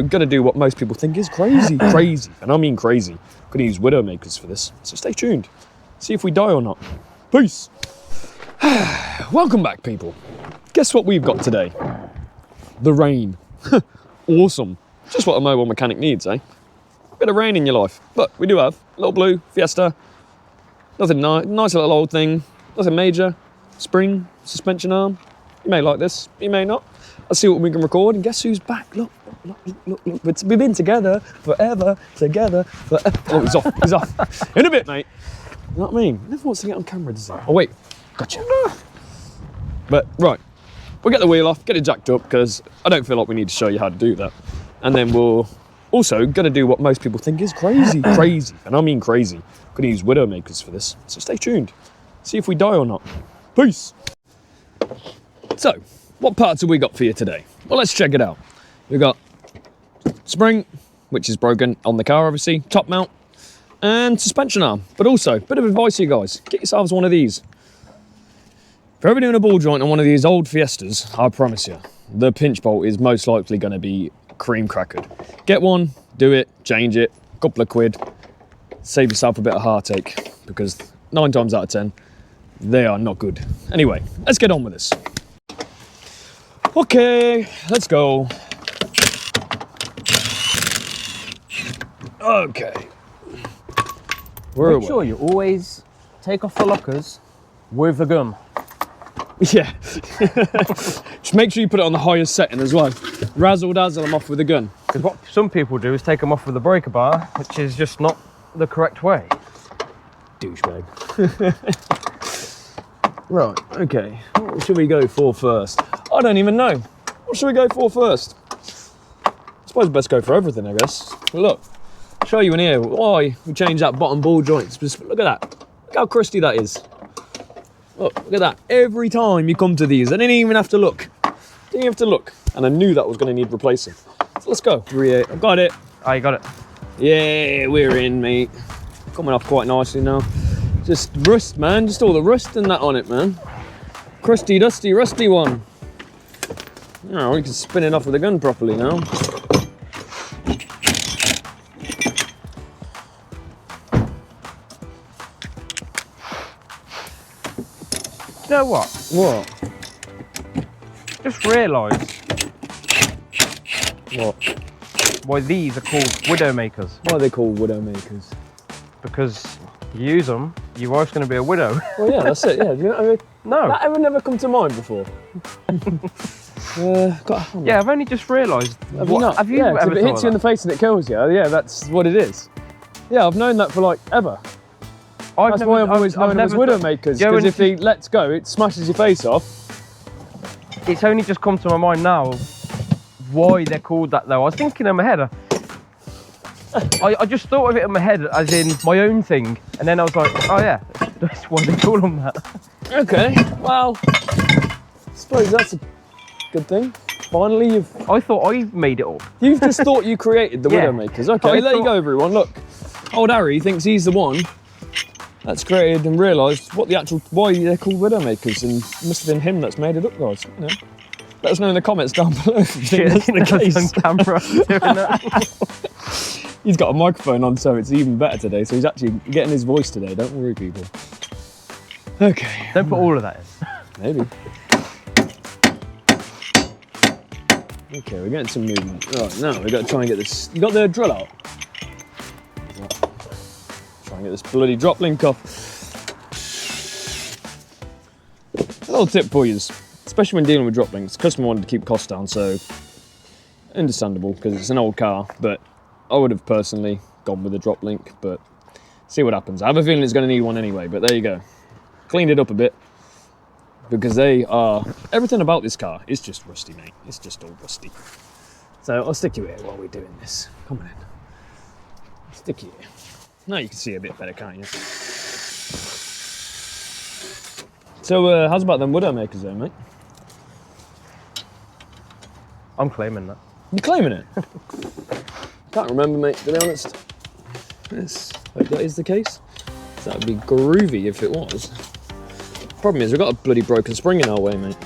We're going to do what most people think is crazy, and I mean crazy. I'm going to use Widowmakers for this, so stay tuned. See if we die or not. Peace. Welcome back, people. Guess what we've got today? The rain. Awesome. Just what a mobile mechanic needs, eh? Bit of rain in your life. But we do have a little blue Fiesta. Nothing nice little old thing. Nothing major. Spring, suspension arm. You may like this, you may not. Let's see what we can record, and guess who's back? Look. We've been together forever, together forever. Oh, he's off. In a bit, mate. You know what I mean? Never wants to get on camera, does he? Oh, wait. Gotcha. But, right. We'll get the wheel off, get it jacked up, because I don't feel like we need to show you how to do that. And then we'll also going to do what most people think is crazy, and I mean crazy. I'm going to use Widowmakers for this, so stay tuned. See if we die or not. Peace. So, what parts have we got for you today? Well, let's check it out. We've got spring, which is broken on the car, obviously, top mount, and suspension arm. But also, a bit of advice to you guys, get yourselves one of these. If you're ever doing a ball joint on one of these old Fiestas, I promise you, the pinch bolt is most likely going to be cream crackered. Get one, do it, change it, couple of quid, save yourself a bit of heartache, because 9 times out of 10, they are not good. Anyway, let's get on with this. Okay, let's go. Okay. Make sure you always take off the lockers with the gun. Yeah. Just make sure you put it on the highest setting as well. Razzle dazzle them off with a gun. Because what some people do is take them off with a breaker bar, which is just not the correct way. Douchebag. Right, okay. What should we go for first? I don't even know. What should we go for first? I suppose best go for everything, I guess. But look, I'll show you in here why we changed that bottom ball joint. Just look at that. Look how crusty that is. Look at that. Every time you come to these, I didn't even have to look. Didn't even have to look. And I knew that was going to need replacing. So let's go. I've got it. Oh, you got it. Yeah, we're in, mate. Coming off quite nicely now. Just rust, man. Just all the rust and that on it, man. Crusty, dusty, rusty one. Oh, we can spin it off with the gun properly now. You know what? What? Just realised What? why these are called Widowmakers. Why are they called Widowmakers? Because you use them, your wife's going to be a widow. Well, yeah, that's it. Yeah. Do you know, No. that ever never come to mind before? Yeah, I've only just realised. Have you not? Have you yeah, ever if it hits you in the face and it kills you, yeah, that's what it is. Yeah, I've known that for like ever. That's why I've always known them as Widowmakers, because if he lets go, it smashes your face off. It's only just come to my mind now why they're called that though. I was thinking in my head, I just thought of it in my head as in my own thing, and then I was like, oh yeah, that's why they call them that. Okay, well, I suppose that's a good thing. Finally, I thought I made it up. You've just thought you created the Widowmakers. Okay, there you go, everyone. Look, old Harry thinks he's the one that's created and realised why they're called Widowmakers, and it must have been him that's made it up, guys. You know, let us know in the comments down below if you think that's the case. On camera doing that. He's got a microphone on, so it's even better today. So he's actually getting his voice today. Don't worry, people. Okay. Don't put all of that in. Maybe. Okay, we're getting some movement. Right, now we've got to try and get this. You got the drill out? Try and get this bloody drop link off. A little tip for you, especially when dealing with drop links. The customer wanted to keep costs down, so understandable because it's an old car, but I would have personally gone with a drop link, but see what happens. I have a feeling it's going to need one anyway, but there you go. Cleaned it up a bit. Because everything about this car is just rusty, mate. It's just all rusty. So I'll stick you here while we're doing this. Come on in. Stick you here. Now you can see a bit better, can't you? So how's about them Widowmakers then, mate? I'm claiming that. You claiming it? Can't remember, mate, to be honest. Yes, hope that is the case. That would be groovy if it was. Problem is, we've got a bloody broken spring in our way, mate.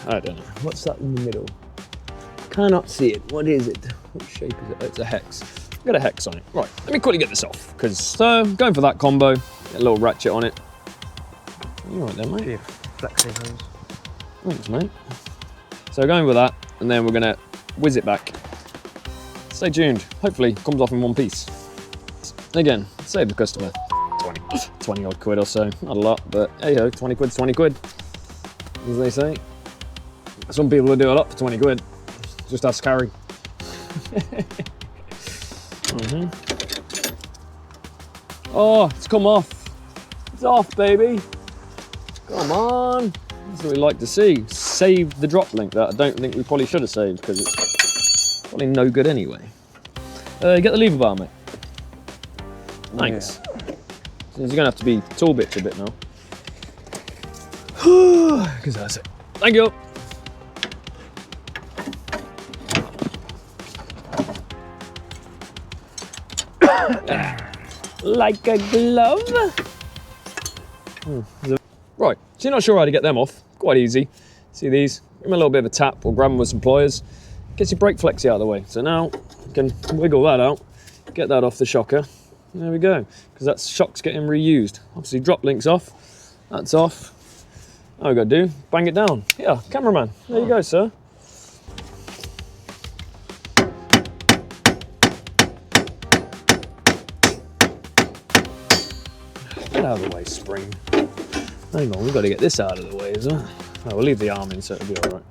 I don't know. What's that in the middle? Cannot see it. What is it? What shape is it? Oh, it's a hex. Got a hex on it. Right, let me quickly get this off, because going for that combo, get a little ratchet on it. You right there, mate? Flexi hose. Thanks, mate. So going with that, and then we're gonna whiz it back. Stay tuned. Hopefully, it comes off in one piece. Again, save the customer 20 odd quid or so. Not a lot, but hey ho, 20 quid's 20 quid, as they say. Some people will do a lot for 20 quid. Just ask Harry. Oh, it's come off. It's off, baby. Come on. That's what we like to see. Save the drop link that I don't think we probably should have saved, because it's probably no good anyway. Get the lever bar, mate. Thanks. Yeah. So you're gonna have to be tool bitch a bit now. Because that's it. Thank you. Like a glove. Right, so you're not sure how to get them off. Quite easy. See these? Give them a little bit of a tap or grab them with some pliers. Gets your brake flexi out of the way. So now you can wiggle that out, get that off the shocker. There we go, because that shock's getting reused. Obviously drop link's off, that's off. All we gotta do, bang it down. Yeah, cameraman, there you go, sir. Get out of the way, spring. Hang on, we've got to get this out of the way as well. Oh, we'll leave the arm in so it'll be all right.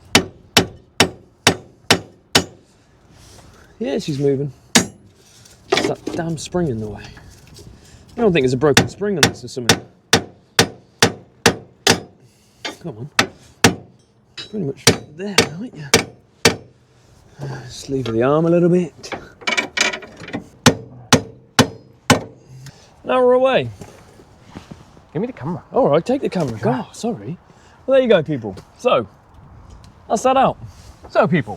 Yeah, she's moving. It's that damn spring in the way. I don't think it's a broken spring unless there's something. Come on. Pretty much there, aren't you? Just leave the arm a little bit. Now we're away. Give me the camera. All right, take the camera. God, sorry. Well, there you go, people. So, that's that out. So, people,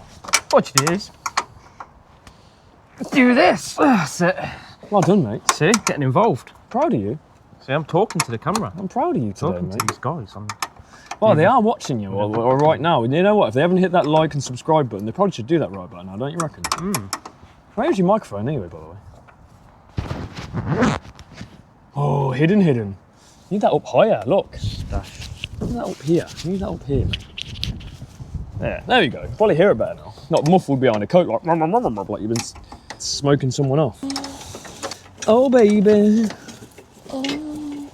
what you do is, let's do this. That's it. Well done, mate. See, getting involved. Proud of you. See, I'm talking to the camera. I'm proud of you today, Talking mate. to these guys. Well, they are watching you or right now. And you know what? If they haven't hit that like and subscribe button, they probably should do that right about now, don't you reckon? Where's your microphone anyway, by the way? Oh, hidden. Need that up higher, look. Stash. Need that up here. Need that up here. There you go. Probably hear it better now. Not muffled behind a coat like you've been smoking someone off. Oh, baby. Oh. You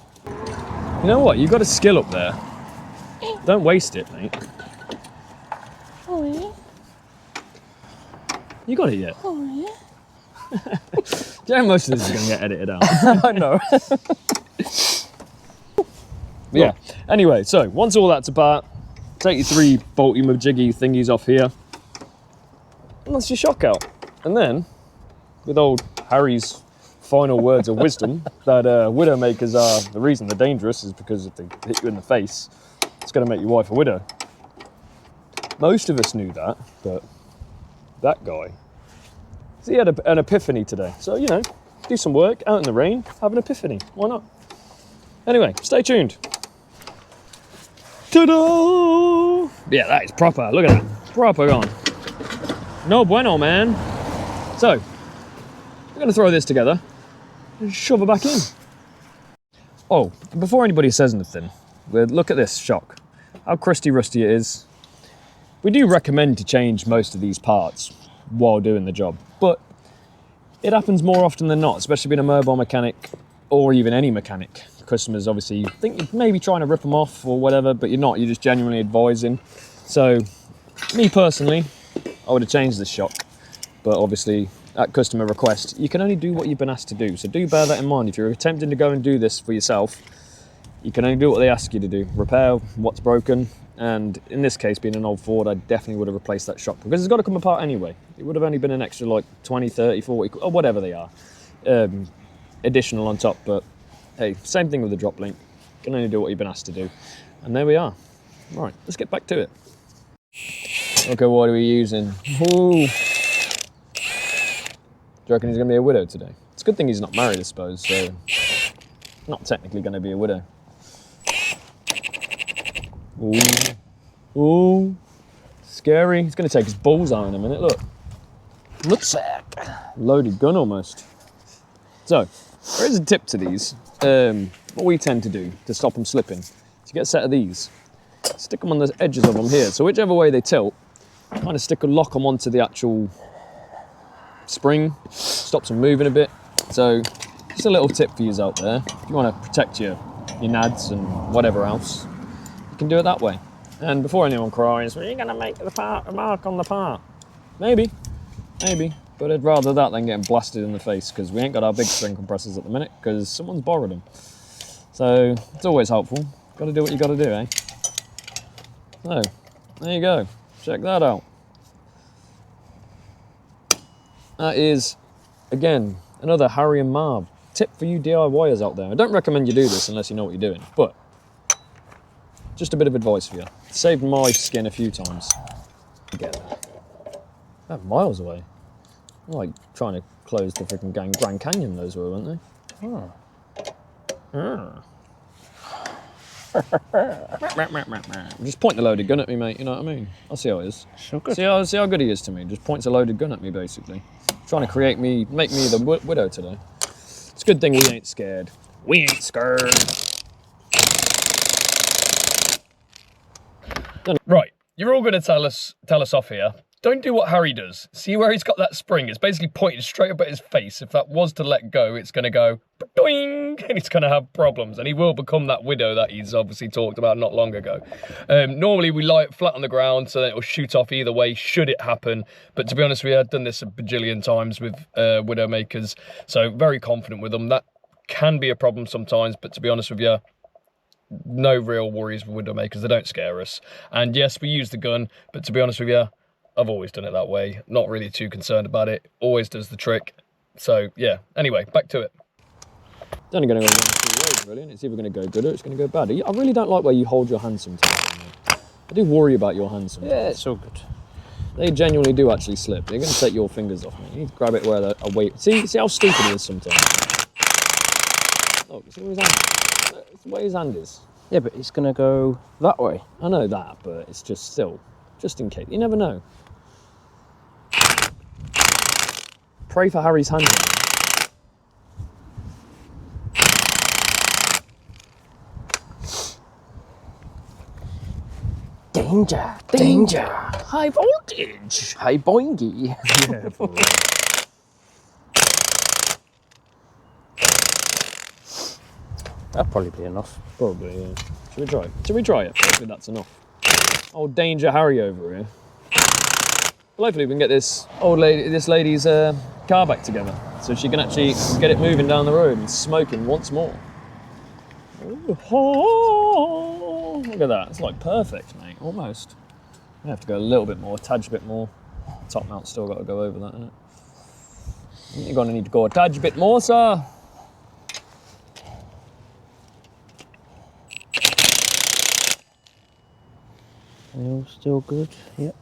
know what? You've got a skill up there. Don't waste it, mate. Oh, yeah? You got it yet? Oh, yeah? Do you know most of this is going to get edited out? I know. Yeah. Anyway, so once all that's apart, take your 3 bolty majiggy thingies off here. And that's your shock out. And then, with old Harry's final words of wisdom, that widowmakers are the reason they're dangerous is because if they hit you in the face, it's going to make your wife a widow. Most of us knew that, but that guy, so he had an epiphany today. So, you know, do some work out in the rain, have an epiphany. Why not? Anyway, stay tuned. Ta-da! Yeah, that is proper. Look at that. Proper gone. No bueno, man. So, we're going to throw this together and shove it back in. Oh, before anybody says anything, look at this shock. How crusty rusty it is. We do recommend to change most of these parts while doing the job, but it happens more often than not, especially being a mobile mechanic or even any mechanic. Customers obviously think you're maybe trying to rip them off or whatever, but you're not, you're just genuinely advising. So, me personally, I would have changed this shock, but obviously at customer request, you can only do what you've been asked to do. So do bear that in mind. If you're attempting to go and do this for yourself, you can only do what they ask you to do. Repair what's broken, and in this case, being an old Ford, I definitely would have replaced that shock because it's got to come apart anyway. It would have only been an extra like 20, 30, 40, or whatever they are, additional on top, but hey, same thing with the drop link. You can only do what you've been asked to do. And there we are. Right, let's get back to it. Okay, what are we using? Ooh. Do you reckon he's going to be a widow today? It's a good thing he's not married, I suppose, so not technically going to be a widow. Ooh. Ooh. Scary. He's going to take his balls out in a minute. Look. Nutsack. Loaded gun almost. So, there is a tip to these. What we tend to do to stop them slipping is you get a set of these. Stick them on the edges of them here. So whichever way they tilt, kind of lock them onto the actual spring. Stops them moving a bit. So, just a little tip for you out there. If you want to protect your nads and whatever else, you can do it that way. And before anyone cries, well, you're going to make a mark on the part. Maybe, but I'd rather that than getting blasted in the face, because we ain't got our big spring compressors at the minute, because someone's borrowed them. So, it's always helpful. Got to do what you got to do, eh? So, there you go. Check that out. That is, again, another Harry and Marv tip for you DIYers out there. I don't recommend you do this unless you know what you're doing, but just a bit of advice for you. It's saved my skin a few times. Get that. They're miles away. Like trying to close the freaking Grand Canyon, those were, weren't they? Oh. Just point the loaded gun at me, mate, you know what I mean? I'll see how it is. So good. See how good he is to me. Just points a loaded gun at me, basically. Trying to make me the widow today. It's a good thing we ain't scared. We ain't scared. Right, you're all going to tell us off here. Don't do what Harry does. See where he's got that spring? It's basically pointed straight up at his face. If that was to let go, it's going to go doing, and he's going to have problems, and he will become that widow that he's obviously talked about not long ago. Normally, we lie it flat on the ground so that it'll shoot off either way, should it happen. But to be honest with you, I've done this a bajillion times with widow makers, so very confident with them. That can be a problem sometimes, but to be honest with you, no real worries with widow makers. They don't scare us. And yes, we use the gun, but to be honest with you, I've always done it that way. Not really too concerned about it. Always does the trick. So, yeah. Anyway, back to it. It's only going to go one of two ways, really, and it's either going to go good or it's going to go bad. I really don't like where you hold your hand sometimes, mate. I do worry about your hands sometimes. Yeah, it's all good. They genuinely do actually slip. They're going to take your fingers off, mate. You need to grab it where they're away. See how stupid he is sometimes? Look, see where his hand is? It's the way his hand is. Yeah, but it's going to go that way. I know that, but it's just still, just in case. You never know. Pray for Harry's hand. Danger, danger. High voltage. High boingy. Yeah, for real. That'll probably be enough. Probably, yeah. Should we try it? Should we try it? Hopefully that's enough. Old Danger Harry over here. Well, hopefully we can get this lady's car back together, so she can actually get it moving down the road and smoking once more. Ooh, look at that, it's like perfect, mate, almost. We have to go a little bit more, a tad bit more. Top mount's still got to go over that, isn't it? You're going to need to go a tad bit more, sir. All still good, yep.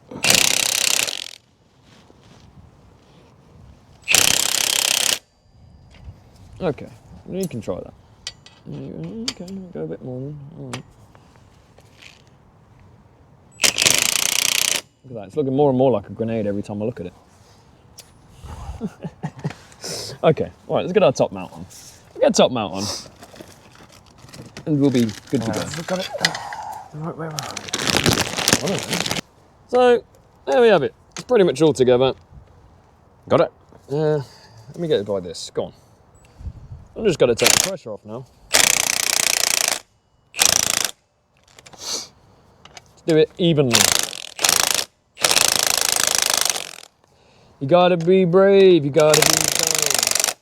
Okay, you can try that. Okay, go a bit more then. All right. Look at that, it's looking more and more like a grenade every time I look at it. Okay, all right, let's get our top mount on. We'll get top mount on, and we'll be good to go. We've got it the right way around. So, there we have it. It's pretty much all together. Got it. Let me get it by this, go on. I'm just got to take the pressure off now. Let's do it evenly. You gotta be brave, you gotta be dumb.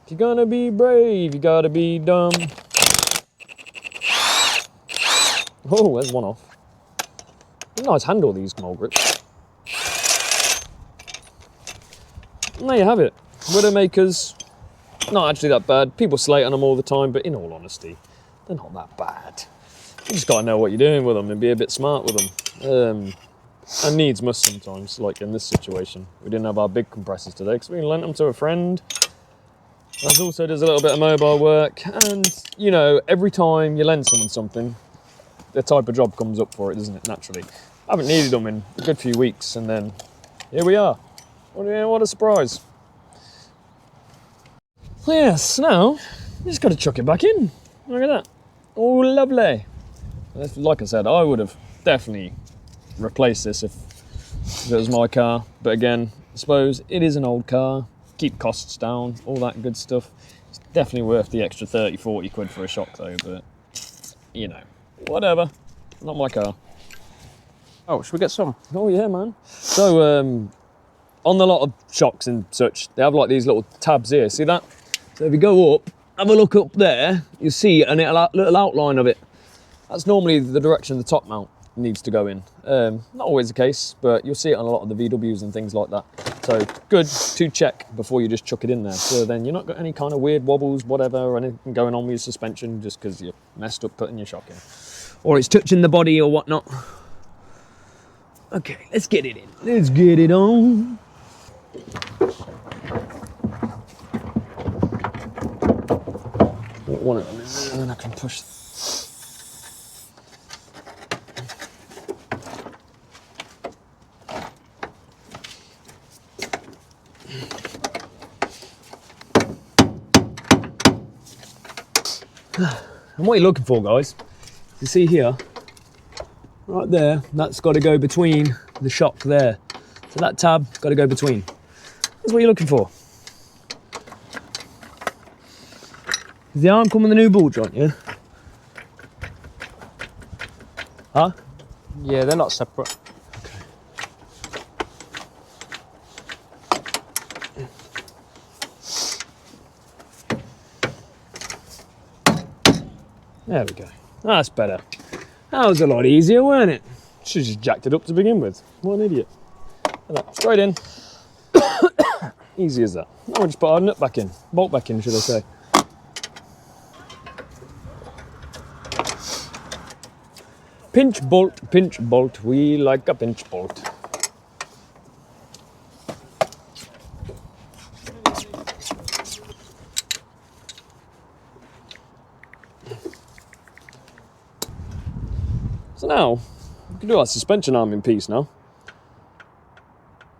If you're gonna be brave, you gotta be dumb. Oh, there's one off. Nice handle, these mold grips. And there you have it. Widowmakers, not actually that bad. People slate on them all the time, but in all honesty, they're not that bad. You just gotta know what you're doing with them and be a bit smart with them. And needs must sometimes, like in this situation. We didn't have our big compressors today because we lent them to a friend. That also does a little bit of mobile work. And, you know, every time you lend someone something, the type of job comes up for it, doesn't it, naturally? Haven't needed them in a good few weeks, and then here we are. What a surprise. Yes, now, just got to chuck it back in. Look at that. Oh, lovely. Like I said, I would have definitely replaced this if it was my car. But again, I suppose it is an old car. Keep costs down, all that good stuff. It's definitely worth the extra 30, 40 quid for a shock though, but you know, whatever. Not my car. Oh, should we get some? Oh yeah, man. So, on a lot of shocks and such, they have like these little tabs here. See that? So if you go up, have a look up there, you'll see a little outline of it. That's normally the direction the top mount needs to go in. Not always the case, but you'll see it on a lot of the VWs and things like that. So good to check before you just chuck it in there. So then you're not got any kind of weird wobbles, whatever, or anything going on with your suspension just because you messed up putting your shock in. Or it's touching the body or whatnot. Okay, let's get it in. Let's get it on. One of them, and then I can push. And what you're looking for, guys, you see here, right there, that's got to go between the shock there. So that tab got to go between. That's what you're looking for. Does the arm come with a new ball joint, yeah? Huh? Yeah, they're not separate. There we go. That's better. That was a lot easier, weren't it? Should have just jacked it up to begin with. What an idiot. Look at that. Straight in. Easy as that. Now we'll just put our nut back in. Bolt back in, should I say. Pinch bolt, we like a pinch bolt. So now, we can do our suspension arm in piece now.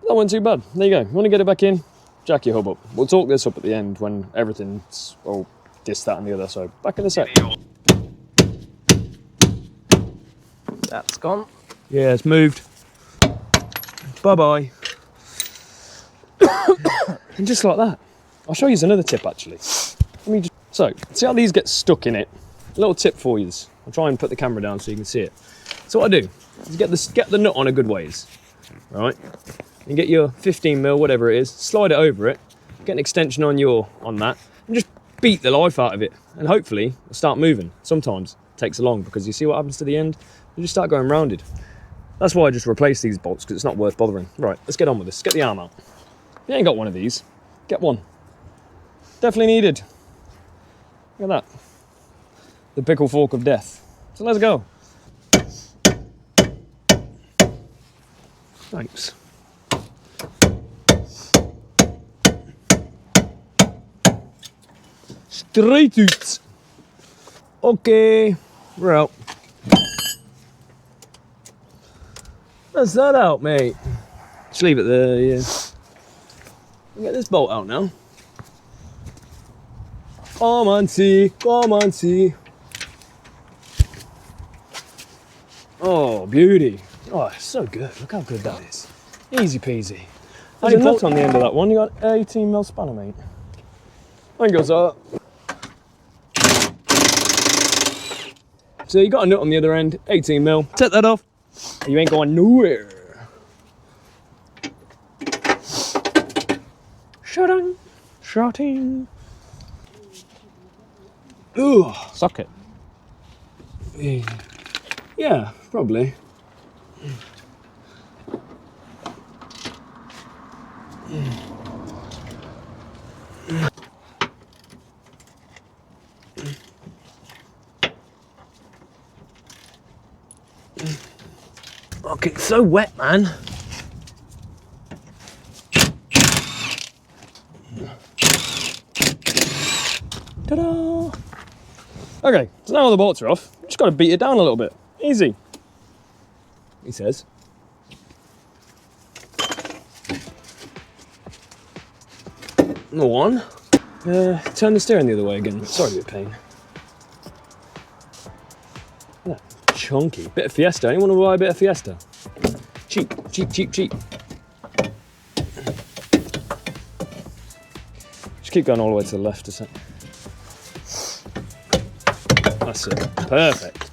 That wasn't too bad. There you go. You want to get it back in? Jack your hub up. We'll talk this up at the end when everything's all this, that and the other, so back in a sec. That's gone. Yeah, it's moved. Bye-bye. And just like that. I'll show you another tip, actually. So, see how these get stuck in it? A little tip for you. I'll try and put the camera down so you can see it. So what I do is get the nut on a good ways, right? And get your 15mm, whatever it is, slide it over it, get an extension on that, and just beat the life out of it. And hopefully, it'll start moving. Sometimes it takes long because you see what happens to the end? You just start going rounded. That's why I just replace these bolts, because it's not worth bothering. Right, let's get on with this. Get the arm out. If you ain't got one of these, get one. Definitely needed. Look at that. The pickle fork of death. So let's go. Thanks. Straight out. Okay, we're out. That's that out, mate. Just leave it there, yeah. Get this bolt out now. Come on, see. Come on, see. Oh, beauty. Oh, it's so good. Look how good that is. Easy peasy. There's a nut on the end of that one. You got 18mm spanner, mate. I think it goes up. So you got a nut on the other end, 18mm. Take that off. You ain't going nowhere. Shutting. Shutting. Ooh. Socket. Yeah, probably. Fuck, it's so wet, man. Ta-da! Okay, so now all the bolts are off. Just got to beat it down a little bit. Easy. He says. One. Turn the steering the other way again. Sorry, a bit of pain. Yeah, chunky. Bit of Fiesta. Anyone want to buy a bit of Fiesta? Cheap, cheap, cheap, cheap. Just keep going all the way to the left a sec. That's it. Perfect.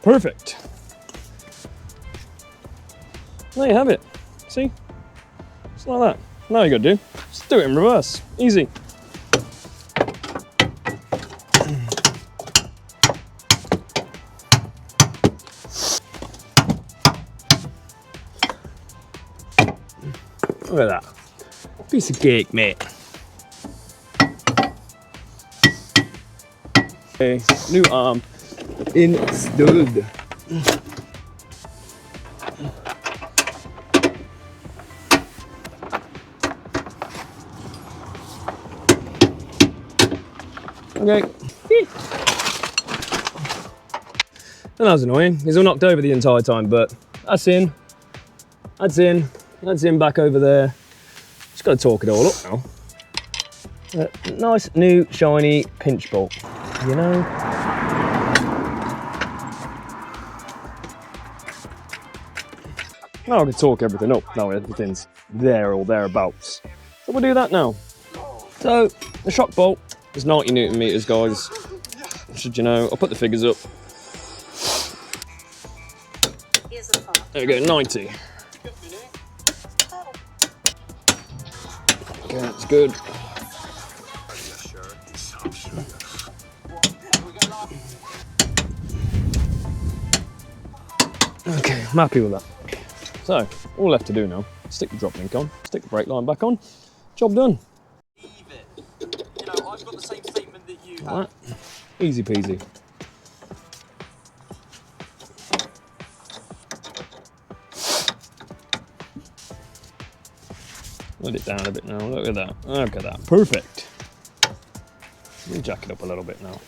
Perfect. There you have it. See? Just like that. Now you got to do, just do it in reverse. Easy. Look at that. Piece of cake, mate. Okay, new arm installed. Okay. And that was annoying. He's all knocked over the entire time, but that's in. That's in. That's in back over there. Just got to torque it all up now. Nice new shiny pinch bolt, you know. Now I can torque everything up. Now everything's there or thereabouts. So we'll do that now. So the shock bolt is 90 Newton meters, guys. Should you know? I'll put the figures up. There we go, 90. Okay, that's good. Okay, I'm happy with that. So, all left to do now, stick the drop link on, stick the brake line back on, job done. I've got the same statement that you Like that. Easy peasy. Let it down a bit now, look at that, look at that, perfect. Let me jack it up a little bit now.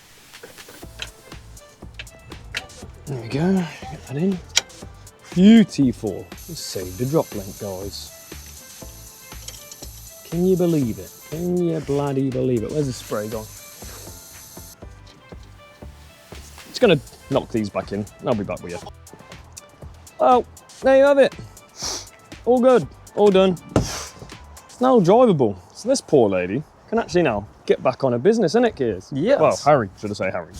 There we go, get that in. Beautiful, let's save the drop link, guys. Can you believe it? Can you bloody believe it? Where's the spray gone? Just gonna knock these back in, and I'll be back with you. Well, there you have it. All good, all done. It's now drivable. So this poor lady can actually now get back on her business, innit, kids? Yes. Well, Harry, should I say Harry?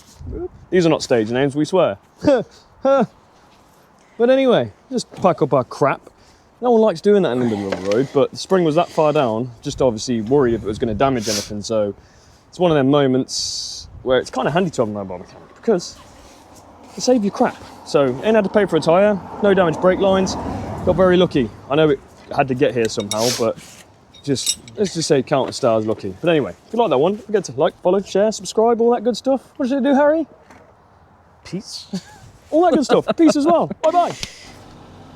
These are not stage names, we swear. But anyway, just pack up our crap. No one likes doing that in the middle of the road, but the spring was that far down, just obviously worried if it was going to damage anything. So it's one of them moments where it's kind of handy to have a mobile mechanic because it saves you crap. So ain't had to pay for a tyre, no damaged brake lines. Got very lucky. I know it had to get here somehow, but let's just say counter stars lucky. But anyway, if you like that one, don't forget to like, follow, share, subscribe, all that good stuff. What should it do, Harry? Peace. All that good stuff. Peace as well. Bye-bye.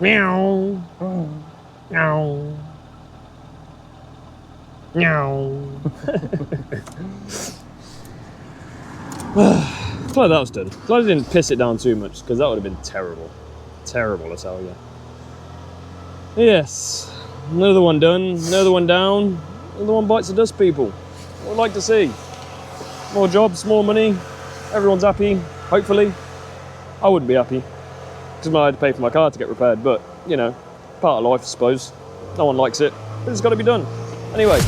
Meow. Meow. Meow. Glad that was done. Glad I didn't piss it down too much, because that would have been terrible. Terrible, I tell you. Yes. Another one done. Another one down. Another one bites the dust, people. What I'd like to see. More jobs, more money. Everyone's happy, hopefully. I wouldn't be happy, because I had to pay for my car to get repaired, but, you know, part of life, I suppose. No one likes it, but it's got to be done. Anyway,